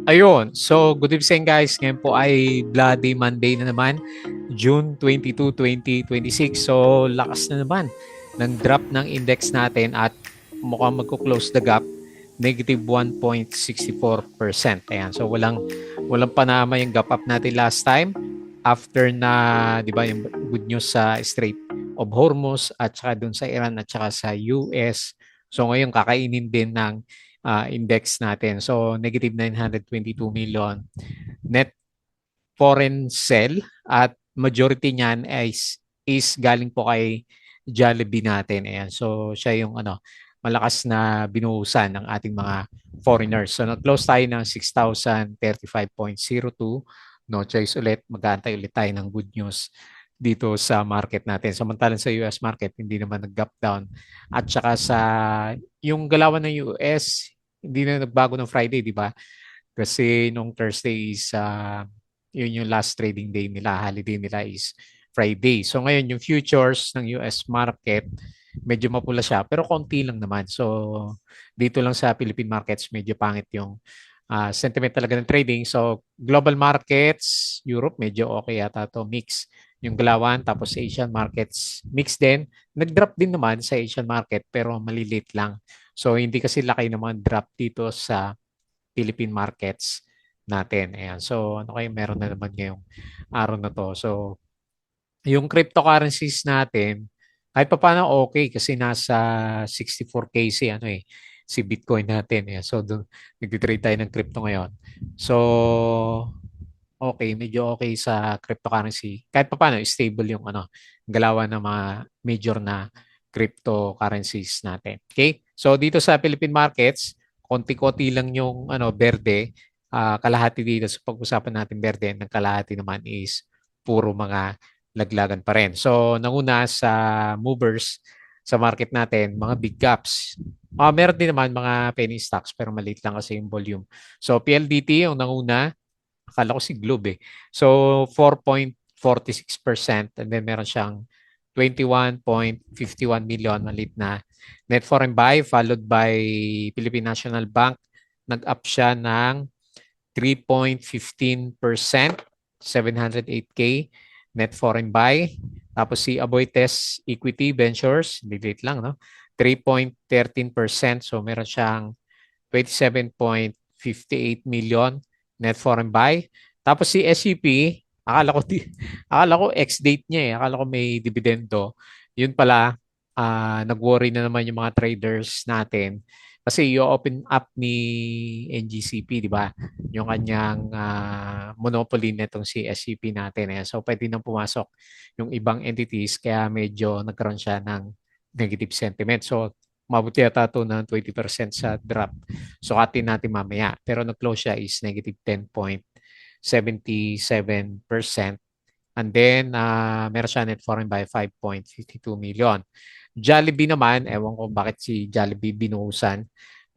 Ayun. So, good evening guys. Ngayon po ay Bloody Monday na naman. June 22, 2026. So, lakas na naman ng drop ng index natin at mukhang magko-close the gap negative 1.64%. Ayan. So, walang panama yung gap up natin last time after na, 'di ba, yung good news sa Strait of Hormuz at saka dun sa Iran at saka sa US. So, ngayon kakainin din ng index natin. So, negative 922 million net foreign sell at majority niyan is galing po kay Jollibee natin. Ayan. So, siya yung malakas na binuhusan ng ating mga foreigners. So, nag-close tayo ng 6,035.02. No choice ulit. Mag-aantay ulit tayo ng good news dito sa market natin. Samantalang sa US market, hindi naman nag-gap down. At saka sa yung galawan ng US, hindi na nagbago ng Friday, di ba? Kasi nung Thursday is yun yung last trading day nila, holiday nila is Friday. So ngayon yung futures ng US market, medyo mapula siya pero konti lang naman. So dito lang sa Philippine markets medyo pangit yung sentiment talaga ng trading. So global markets, Europe medyo okay yata to mix yung galawan tapos Asian markets mix din. Nag-drop din naman sa Asian market pero malilit lang. So hindi kasi laki naman drop dito sa Philippine markets natin. Ayan. So, ano kayo meron na naman ngayong araw na to. So, yung cryptocurrencies natin, kahit pa paano okay kasi nasa 64K si Bitcoin natin. Ayan. So, doon nagtitrade tayo ng crypto ngayon. So, okay, medyo okay sa cryptocurrency. Kahit pa paano, stable yung galawan ng mga major na cryptocurrencies natin. Okay? So dito sa Philippine markets, konti-konti lang yung berde, kalahati dito sa pag-usapan natin berde, ng kalahati naman is puro mga laglagan pa rin. So nanguna sa movers sa market natin, mga big caps. Meron din naman mga penny stocks pero maliit lang kasi yung volume. So PLDT yung nanguna, akala ko si Globe eh. So 4.46% and then meron siyang 21.51 million malit na net foreign buy followed by Philippine National Bank. Nag-up siya ng 3.15%, 708K net foreign buy. Tapos si Aboitiz Equity Ventures, delete lang, no? 3.13%. So meron siyang 27.58 million net foreign buy. Tapos si SCP, akala ko ex-date niya eh. Akala ko may dividendo. Yun pala, nag-worry na naman yung mga traders natin. Kasi i-open up ni NGCP, di ba? Yung kanyang monopoly nitong si SCP natin. Eh. So, pwede nang pumasok yung ibang entities kaya medyo nagkaroon siya ng negative sentiment. So, mabuti yata ito ng 20% sa drop. Sukatin natin mamaya. Pero nag-close siya is negative 10.77%. And then, meron siya net foreign by 5.52 million. Jollibee naman, ewan ko bakit si Jollibee binuhusan,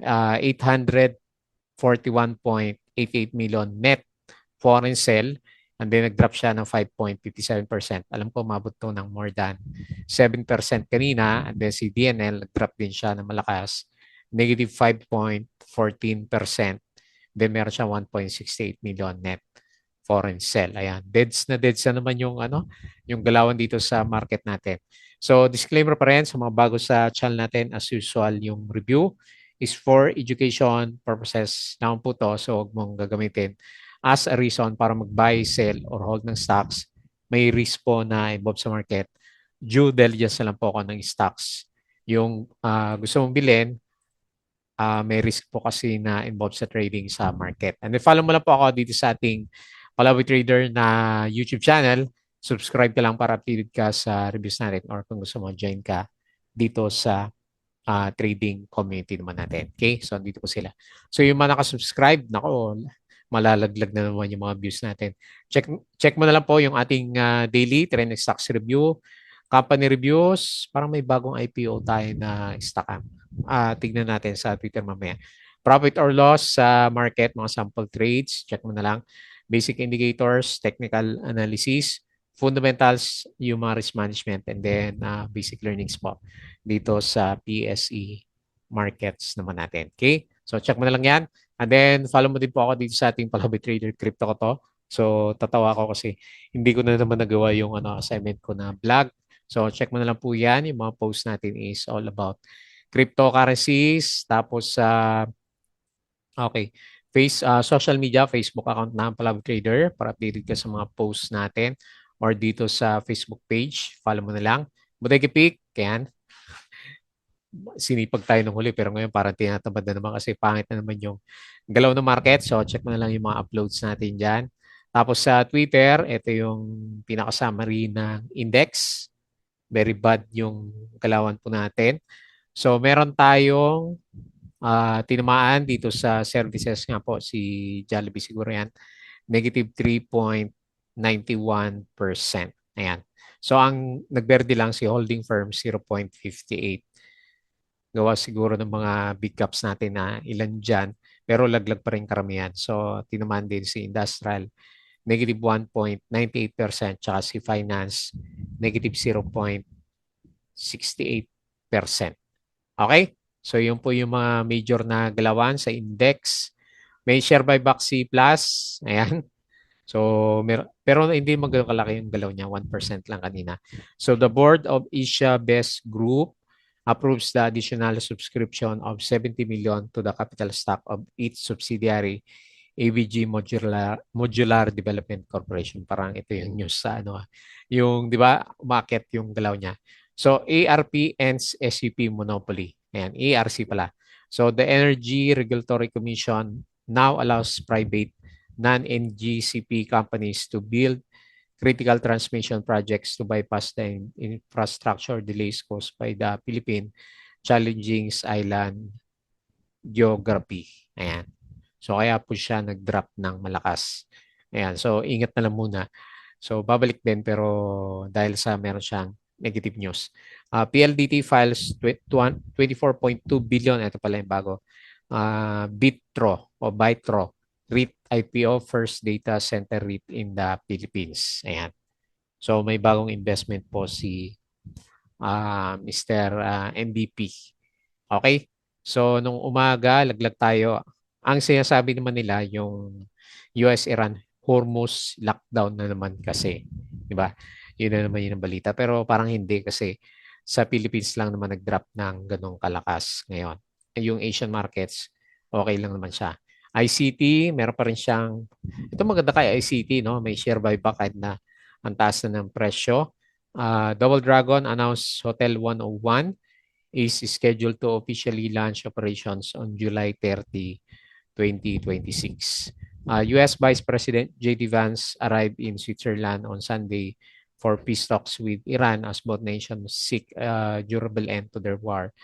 841.88 million net foreign sell. And then nag-drop siya ng 5.57%. Alam ko mabot to ng more than 7% kanina. And then si DNL, nag-drop din siya ng malakas. Negative 5.14%. Then meron siya 1.68 million net foreign sell. Ayan. Deads na naman yung galawan dito sa market natin. So, disclaimer pa rin sa mga bago sa channel natin, as usual, yung review is for education purposes naman po to. So, huwag mong gagamitin as a reason para mag-buy, sell, or hold ng stocks. May risk po na involved sa market. Due diligence na lang po ako ng stocks. Yung gusto mong bilhin, may risk po kasi na involved sa trading sa market. And then follow mo lang po ako dito sa ating Palawi Trader na YouTube channel. Subscribe ka lang para updated ka sa reviews natin or kung gusto mo, join ka dito sa trading community naman natin. Okay? So, dito po sila. So, yung mga nakasubscribe, nako, malalaglag na naman yung mga views natin. Check mo na lang po yung ating daily trend stocks review, company reviews. Parang may bagong IPO tayo na stock. Tignan natin sa Twitter mamaya. Profit or loss sa market, mga sample trades, check mo na lang. Basic indicators, technical analysis, fundamentals, yung mga risk management, and then basic learnings po dito sa PSE markets naman natin. Okay? So check mo na lang yan. And then, follow mo din po ako dito sa ating Palabi Trader Crypto ko to. So, tatawa ako kasi hindi ko na naman nagawa yung assignment ko na vlog. So, check mo na lang po yan. Yung mga post natin is all about cryptocurrencies. Tapos, okay, social media, Facebook account na Palabi Trader para updated ka sa mga posts natin or dito sa Facebook page. Follow mo na lang. Bodega Peak, yan sinipag tayo nung huli pero ngayon parang tinatamad na naman kasi pangit na naman yung galaw ng market. So check mo na lang yung mga uploads natin dyan. Tapos sa Twitter, ito yung pinaka-summary ng index. Very bad yung galawan po natin. So meron tayong tinamaan dito sa services nga po si Jollibee siguro yan. Negative 3.91%. Ayan. So ang nagberde lang si holding firm 0.58 gawa siguro ng mga big caps natin na ilan dyan, pero laglag pa rin karamihan. So, tinaman din si Industrial, negative 1.98%, tsaka si Finance, negative 0.68%. Okay? So, yun po yung mga major na galawan sa index. May share buyback si Plus. Ayan. So, pero hindi magano kalaki yung galaw niya, 1% lang kanina. So, the board of Asia Best Group approves the additional subscription of 70 million to the capital stock of its subsidiary AVG Modular Development Corporation. Parang ito yung news sa yung 'di ba, umakyat yung galaw niya. So ARP ends SCP monopoly. Ayan, ARC pala. So the Energy Regulatory Commission now allows private non-NGCP companies to build critical transmission projects to bypass the infrastructure delays caused by the Philippine challenging island geography. Ayan. So kaya po siya nag-drop ng malakas. Ayan. So ingat na lang muna. So babalik din pero dahil sa meron siyang negative news. PLDT files 24.2 billion. Ito pala yung bago. Bitro o Bitro REIT IPO first data center REIT in the Philippines. Ayan. So may bagong investment po si Mr. MVP. Okay? So nung umaga, laglag tayo. Ang sinasabi naman nila yung US-Iran Hormuz lockdown na naman kasi. Di ba? Yun na naman yun ang balita. Pero parang hindi kasi sa Philippines lang naman nag-drop ng ganong kalakas ngayon. Yung Asian markets, okay lang naman siya. ICT, meron pa rin siyang, ito maganda kay ICT, no? May share buyback kahit na ang taas na ng presyo. Double Dragon announced Hotel 101 is scheduled to officially launch operations on July 30, 2026. U.S. Vice President J.D. Vance arrived in Switzerland on Sunday for peace talks with Iran as both nations seek a durable end to their war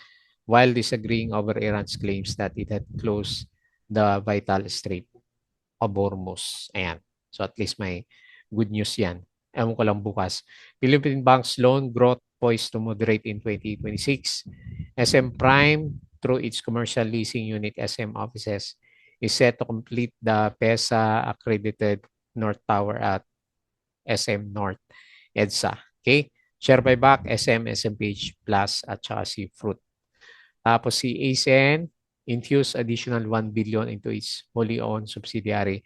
while disagreeing over Iran's claims that it had closed the vital Strait of Hormuz. Ayan. So at least may good news yan. Ewan ko lang bukas. Philippine Bank's loan growth poised to moderate in 2026. SM Prime, through its commercial leasing unit SM offices, is set to complete the PESA accredited North Tower at SM North EDSA. Okay? Share buyback, SM, SMPH Plus, at saka si Fruit. Tapos si ASEAN infused additional 1 billion into its wholly owned subsidiary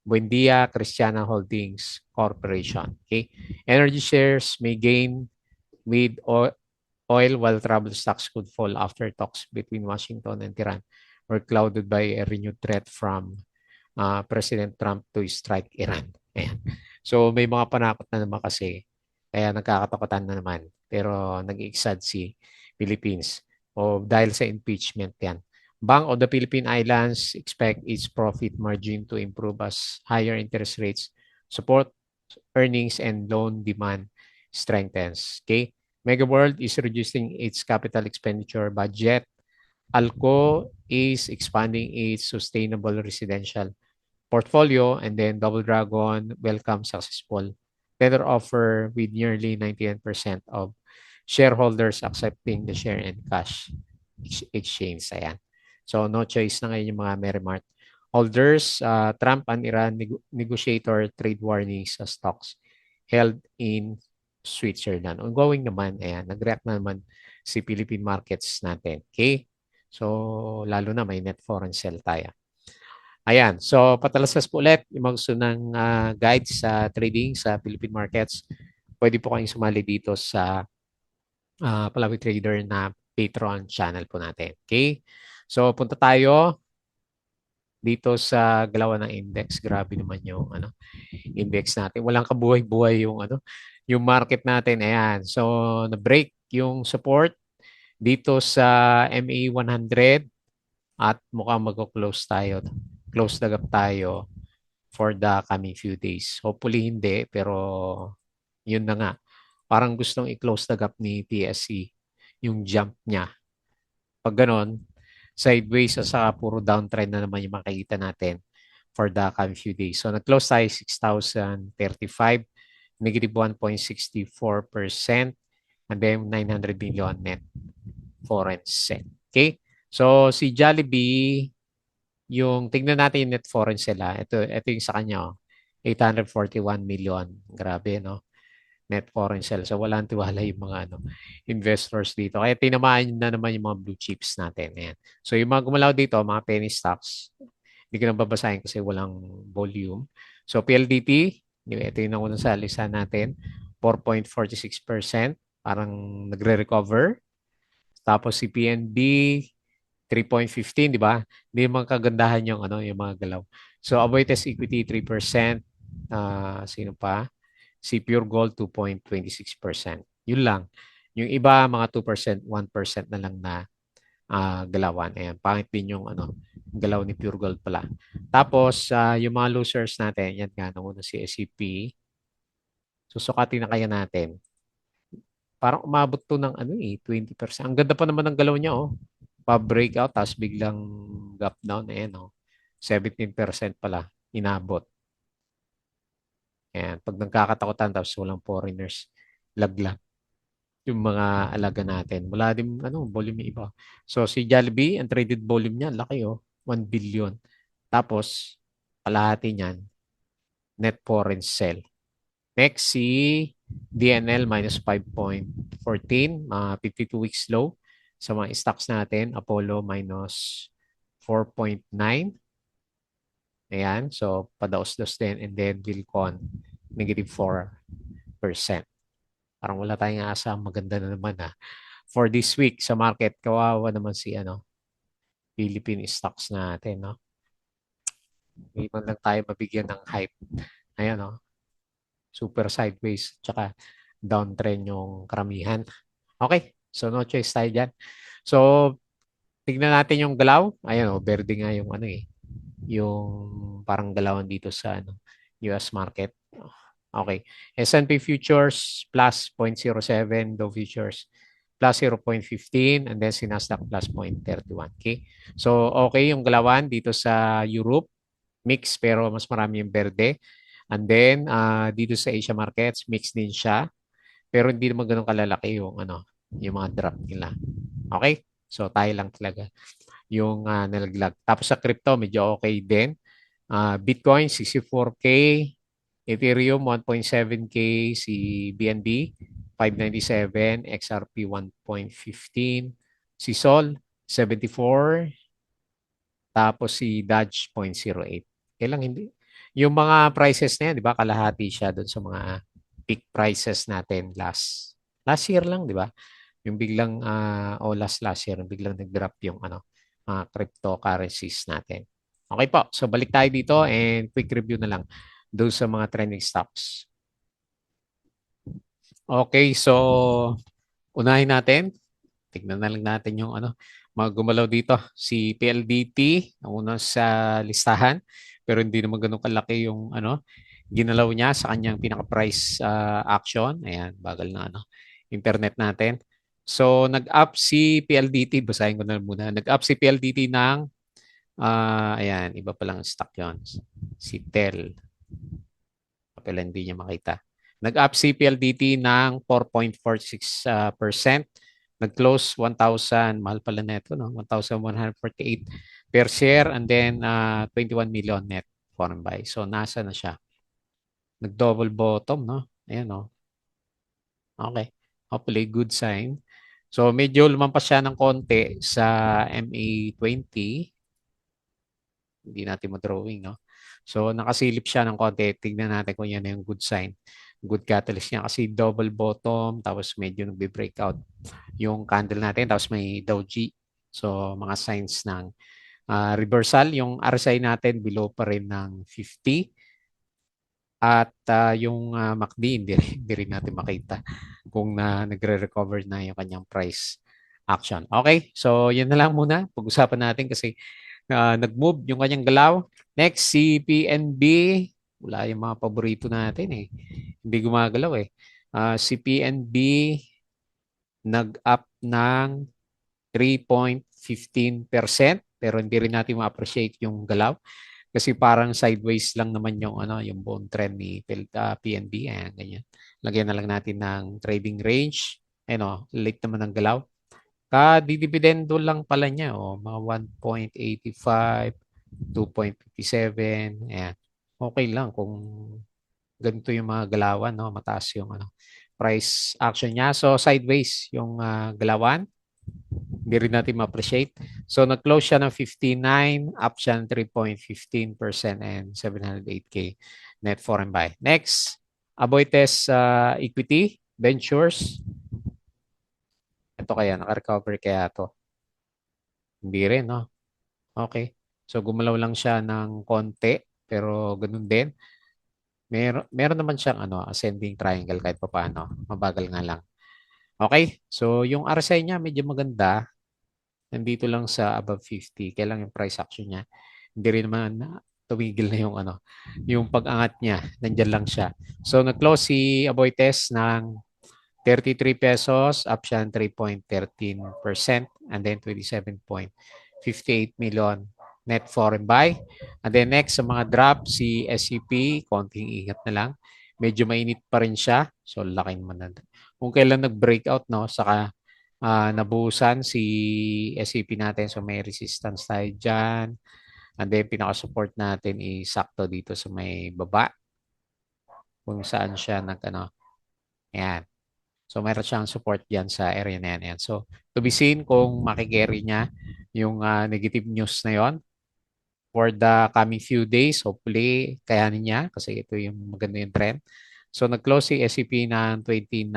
Buendia Christiana Holdings Corporation. Okay? Energy shares may gain with oil while travel stocks could fall after talks between Washington and Iran were clouded by a renewed threat from President Trump to strike Iran. Ayan. So may mga panakot na naman kasi kaya nagkakatakutan na naman. Pero nag-exad si Philippines o dahil sa impeachment yan. Bank of the Philippine Islands expect its profit margin to improve as higher interest rates support earnings and loan demand strengthens. Okay? Megaworld is reducing its capital expenditure budget. Alco is expanding its sustainable residential portfolio, and then Double Dragon welcome successful tender offer with nearly 99% of shareholders accepting the share and cash exchange. Ayan. So no choice na ngayon yung mga Merrimart holders. Trump and Iran negotiator trade warnings sa stocks held in Switzerland. Ongoing naman, ayan, nag-react na naman si Philippine markets natin. Okay? So, lalo na may net foreign sell tayo. Ayan. So, patalastas po ulit yung mga gusto ng guides sa trading sa Philippine markets. Pwede po kayong sumali dito sa Palawi Trader na Patreon channel po natin. Okay? So, punta tayo dito sa galawan ng index. Grabe naman yung index natin. Walang kabuhay-buhay yung yung market natin. Ayan. So, na-break yung support dito sa MA 100 at mukhang mag-close tayo. Close the gap tayo for the coming few days. Hopefully hindi, pero yun na nga. Parang gustong i-close the gap ni PSE yung jump niya. Pag ganon, sideways sa saka puro downtrend na naman yung makikita natin for the coming few days. So, nag-close tayo 6,035, negative 1.64%, and then 900 billion net foreign sale. Okay? So, si Jollibee, yung tingnan natin yung net foreign sila. Ito yung sa kanya, 841 million. Grabe, no? Net foreign sale. So, walang tiwala yung mga investors dito. Kaya tinamaan na naman yung mga blue chips natin. Ayan. So, yung mga gumalaw dito, mga penny stocks, hindi ko na babasahin kasi walang volume. So, PLDT, ito yung nakunang sa listahan natin, 4.46%, parang nagre-recover. Tapos si PNB, 3.15, di ba? Hindi naman kagandahan yung yung mga galaw. So Aboitiz Equity 3%, sino pa? Si Pure Gold 2.26%. Yun lang. Yung iba mga 2%, 1% na lang na galawan. Ayan, pangit din yung galaw ni Pure Gold pala. Tapos yung mga losers natin, yan nga nung si SCP. Susukatin na kaya natin. Parang umabot to ng 20%. Ang ganda pa naman ng galaw niya, oh. Pa-breakout, tapos biglang gap down. Ayan, oh. 17% pala. Inabot. Ayan. Pag nagkakatakutan, tapos walang foreigners, laglag yung mga alaga natin. Wala din, volume yung iba. So, si Jollibee, ang traded volume niya, laki, oh. 1 billion. Tapos, kalahati niyan, net foreign sell. Next, si DNL minus 5.14, 52 weeks low. Sa mga stocks natin, Apollo minus 4.9. Ayan, so padaos-dos din. And then Vilcon, negative 4%. Parang wala tayong asa. Maganda na naman for this week sa market, kawawa naman si Philippine stocks natin. No? Hindi man lang tayo mabigyan ng hype. Ayan, no? Super sideways. Tsaka downtrend yung karamihan. Okay. So, no choice tayo dyan. So, tignan natin yung galaw. Ayan, verde nga yung yung parang galawan dito sa US market. Okay. S&P futures plus 0.07, Dow futures plus 0.15, and then si Nasdaq plus 0.31. Okay. So, okay yung galawan dito sa Europe. Mix pero mas marami yung verde. And then, dito sa Asia markets, mix din siya. Pero hindi naman ganun kalalaki yung yung mga drop nila. Okay? So tayo lang talaga yung nalaglag. Tapos sa crypto, medyo okay din. Bitcoin 64K, Ethereum 1.7K, si BNB 597, XRP 1.15, si Sol 74, tapos si Dodge 0.08. Kailang hindi. Yung mga prices na yan, di ba, kalahati siya doon sa mga peak prices natin last year lang, di ba? Yung biglang, last year, biglang nag-drop yung mga cryptocurrencies natin. Okay po, so balik tayo dito and quick review na lang doon sa mga trending stocks. Okay, so unahin natin. Tignan na lang natin yung mga gumalaw dito. Si PLDT, ang una sa listahan, pero hindi naman ganun kalaki yung ginalaw niya sa kanyang pinaka-price action. Ayan, bagal na internet natin. So, nag-up si PLDT, basahin ko na muna. Nag-up si PLDT ng, ayan, iba palang stock yon. Si TEL. Kapila hindi niya makita. Nag-up si PLDT ng 4.46%. Nag-close 1,000, mahal pala neto, no? 1,148 per share and then 21 million net foreign buy. So, nasa na siya? Nag-double bottom, no? Ayan, no? Okay. Hopefully, good sign. So, medyo lumampas siya ng konti sa MA20. hindi natin ma-drawing, no? So, nakasilip siya ng konti. Tignan natin kung yan yung good sign. Good catalyst niya kasi double bottom, tapos medyo nagbe-breakout yung candle natin, tapos may Doji. So, mga signs ng reversal. Yung RSI natin below pa rin ng 50. At yung MACD, hindi rin natin makita kung nagre-recover na yung kanyang price action. Okay, so yun na lang muna. Pag-usapan natin kasi nag-move yung kanyang galaw. Next, si PNB. Wala yung mga paborito natin eh. Hindi gumagalaw eh. Si PNB nag-up ng 3.15% pero hindi rin natin ma-appreciate yung galaw. Kasi parang sideways lang naman yung yung bone trend ni PNB, ayan ganyan. Lagyan na lang natin ng trading range. Ayun late naman ang galaw. Dividendo lang pala niya mga 1.85, 2.57, ayan. Okay lang kung ganito yung mga galawan, no, mataas yung price action niya. So sideways yung galawan. Hindi rin natin ma-appreciate. So, nag-close siya ng 59, up siya ng 3.15% and 708K net foreign buy. Next, Aboitiz Equity Ventures. Ito kaya, naka-recover kaya to? Hindi rin, no? Okay. So, gumalaw lang siya ng konti, pero ganun din. Meron naman siyang ascending triangle kahit pa paano. Mabagal nga lang. Okay. So, yung RSI niya medyo maganda. Nandito lang sa above 50. Kaya lang yung price action niya. Hindi rin naman tumigil na yung yung pag-angat niya. Nandiyan lang siya. So nag-close si Aboitiz ng 33 pesos, up siya ng 3.13% and then 27.58 million net foreign buy. And then next sa mga drop, si SCP, konting ingat na lang. Medyo mainit pa rin siya. So laki naman na. Kung kailan nag-breakout, no, saka nabuhusan si SCP natin. So may resistance tayo dyan. And then pinaka-support natin is sakto dito sa may baba. Kung saan siya ayan. So meron siyang support dyan sa area na yan. Ayan. So to be seen kung makikerry niya yung negative news na yon for the coming few days. Hopefully kayanin niya kasi ito yung maganda yung trend. So nag-close si SCP ng 29,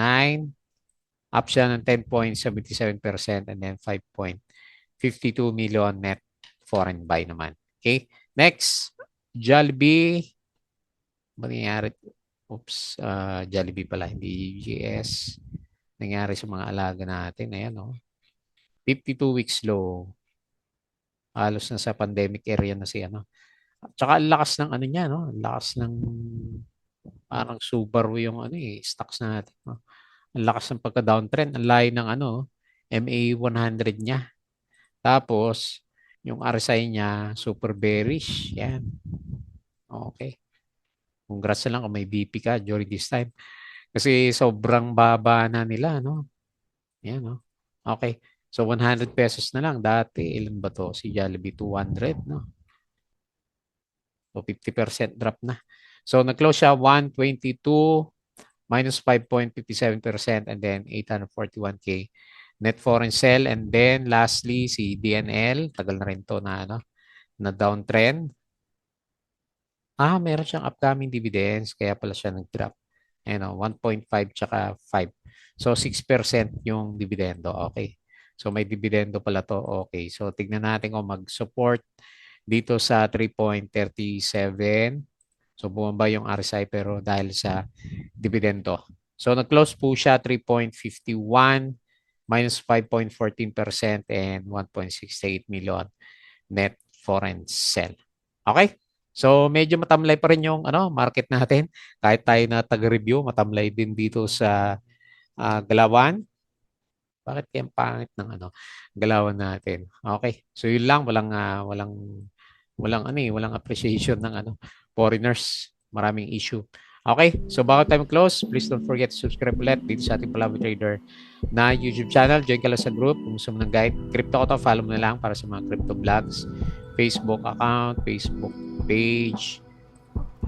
up siya ng 10.77% and then 5.52 million net foreign buy naman. Okay. Next, Jollibee. Nangyayari. Oops. Jollibee pala, hindi UGS. Nangyari sa mga alaga natin. Ayan, 52 weeks low. Halos na sa pandemic area na si Tsaka ang lakas ng niya, no? Ang lakas ng parang Subaru yung stocks natin, no? Ang lakas ng pagka-downtrend. Ang layo ng MA100 niya. Tapos, yung RSI niya, super bearish. Yan. Okay. Congrats na lang kung may BP ka during this time. Kasi sobrang baba na nila, no? Yan, no? Okay. So, 100 pesos na lang. Dati, ilan ba to? Si Jollibee, 200, no? So, 50% drop na. So, nag-close siya 122 minus 5.57% and then 841K net foreign sell. And then, lastly, si DNL. Tagal na rin to na downtrend. Meron siyang upcoming dividends, kaya pala siya nag-drop. 1.5 tsaka 5. So, 6% yung dividendo. Okay. So, may dividendo pala to. Okay. So, tignan natin kung mag-support dito sa 3.37. So, bumaba yung RSI pero dahil sa dividendo. So, nag-close po siya 3.51 minus 5.14% and 1.68 million net foreign sell. Okay? So, medyo matamlay pa rin yung market natin. Kahit tayo na taga-review, matamlay din dito sa galawan. Bakit kaya pangit ng galawan natin? Okay. So, yun lang. Walang appreciation ng foreigners. Maraming issue. Okay. So, bago tayo close, please don't forget to subscribe ulit dito sa ating Palawi Trader na YouTube channel. Join ka lang sa group. Kung gusto mo ng guide, crypto ko to, follow mo na lang para sa mga crypto vlogs. Facebook account, Facebook page,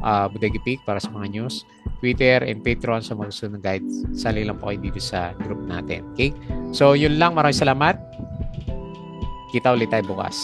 Bodega Peak para sa mga news, Twitter, and Patreon sa mga gusto ng guide. Sali lang po kayo dito sa group natin. Okay? So, yun lang. Maraming salamat. Kita ulit tayo bukas.